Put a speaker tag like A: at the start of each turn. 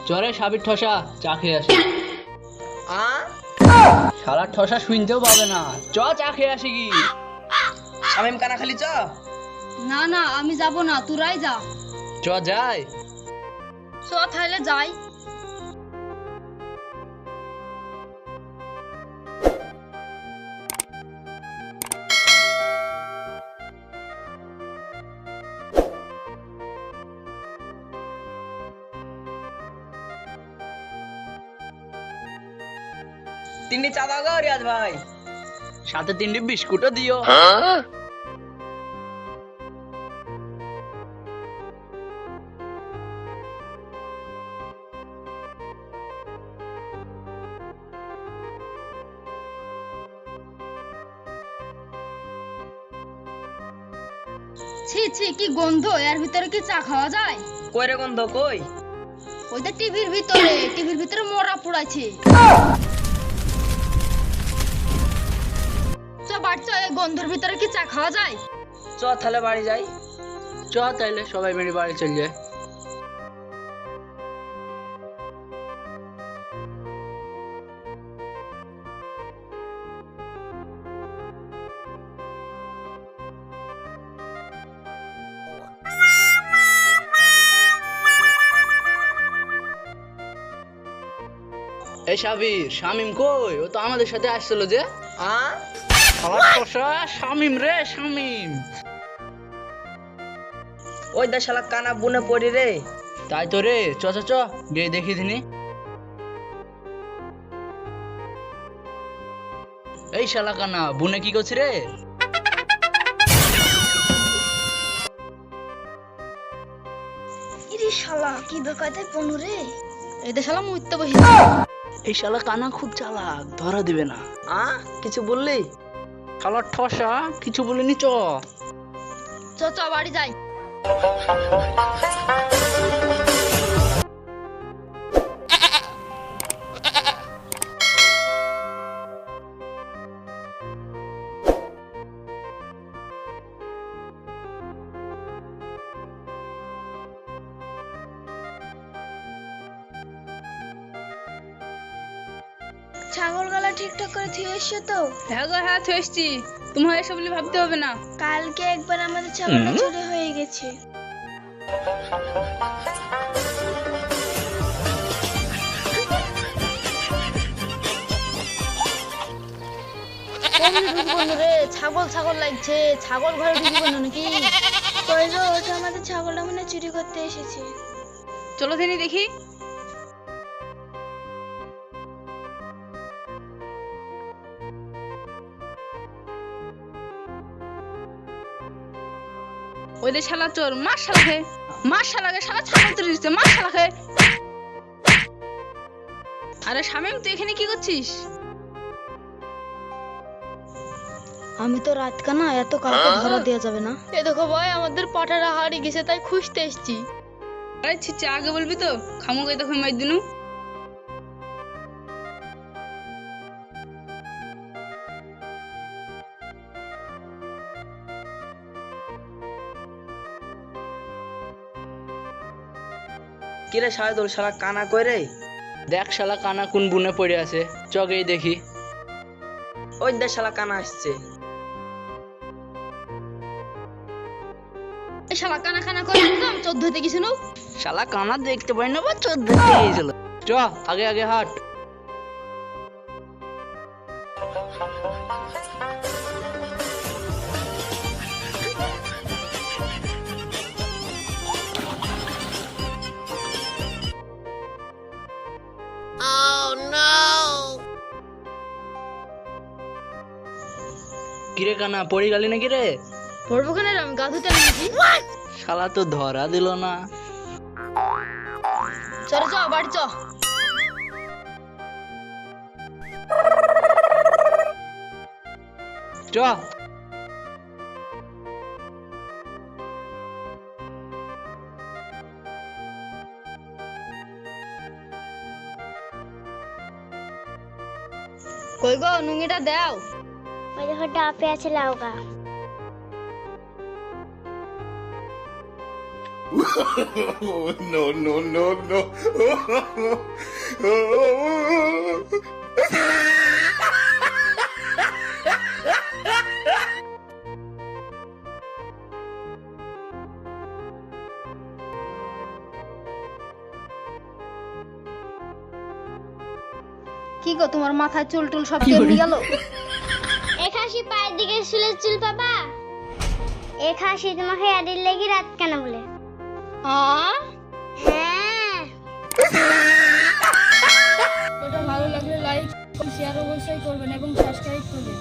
A: চরে সাবির ঠসা চা খেয়ে আসি।
B: আ
A: শালার ঠসা শুনতেও পাবে না, চ চা খেয়ে আসি কি।
B: শামিম কানা খালি চ।
C: না না আমি যাব না, তোরাই যা।
A: চ যাই।
C: চ তাহলে যাই।
B: তিনটি চা দাও গো রিয়াজ ভাই।
A: সাথে 3টি বিস্কুটও দিও।
C: ছি ছি কি গন্ধ, এর ভিতরে কি চা খাওয়া যায়?
B: কই রে গন্ধ কই?
C: ওই তো টিভির ভিতরে মোরা পুড়াইছে। চ বাড়ি চ, এই গন্ধের ভিতরে কি চা খাওয়া যায়?
B: চ তাহলে বাড়ি যাই।
A: চ তাইলে সবাই মিলে বাড়ি চল যায়। এই সাবির, শামিম কই? ও তো আমাদের সাথে আসছিল যে।
B: আ
A: শালার ঠসা শামিম রে, শামিম।
B: ওই দা শালা কানা বুনে পড়ি রে।
A: তাই তো রে, চ চ চ গিয়ে দেখি দিনি। এই শালা কানা বুনে কি করছি রে?
C: ইরে শালা কি বেকায়দায় পনু রে। এই দে শালা মুইতে বসে।
A: এই শালা কানা খুব চালাক, ধরা দিবে না।
B: আ কিছু বললি?
A: শালার ঠসা কিছু বলিনি, চ।
C: চ চ বাড়ি যাই।
D: ছাগল গলা ঠিকঠাক করে থুয়ে এসছো তো?
C: হ্যাঁ গো হ্যাঁ থুয়েছি, তোমার এসব বলে ভাবতে হবে না।
D: কালকে একবার আমাদের ছাগলটা চুরি হয়ে গেছে।
C: রে ছাগল ছাগল লাগছে, ছাগল ঘরে ঢুকবো না নাকি?
D: কই গো, ওটা আমাদের ছাগলটা মনে হয় চুরি করতে এসেছে।
C: চলো দিনি দেখি। ওই যে শালা চোর, মার শালাকে, মার শালাকে, শালা ছাগল চুরি দিচ্ছে, মার শালাকে। আরে শামিম তুই এখানে কি করছিস?
D: আমি তো রাত কানা, এত কাউকে ধরা দেওয়া যাবে না।
C: এ দেখো ভাই আমাদের পাঠারা হারিয়ে গেছে, তাই খুঁজতে এসেছি। আরে ছিচ্ছে আগে বলবি তো, খামুকে দেখো মাই দিনু।
B: কিরে শাহিদুল শালা কানা কই রে?
A: দেখ শালা কানা কোন বুনে পড়ে আছে, চ গিয়ে দেখি।
B: ওই দা শালা কানা আসছে।
C: এই শালা কানা কানা করে একদম 14 তে গেছিল।
A: শালা কানা দেখতে পাই না বা 14 গেছিল। চ আগে আগে হাট। কিরে কানা পড়ে গেলি নাকি রে?
C: পড়বো কেন রে, আমি গা ধুতে নেমেছি।
A: শালা তো ধরা দিল না।
C: চলো চ বাড়ি চ।
A: চ।
C: কই গো নুঙ্গিটা দাও।
D: ওই দেখো ডাপে আছে লাউগা।
E: No, no, no, no.
D: কি গো তোমার মাথায় চুল টুল সব কেমনি গেল?
F: একাশি পায়ের দিকে চুলের চুল পাবা। একাশি তোমাকে আদির লেগে রাত কেন বলে? হ্যাঁ।
C: ভালো লাগলে লাইক শেয়ার অবশ্যই করবেন এবং সাবস্ক্রাইব করবেন।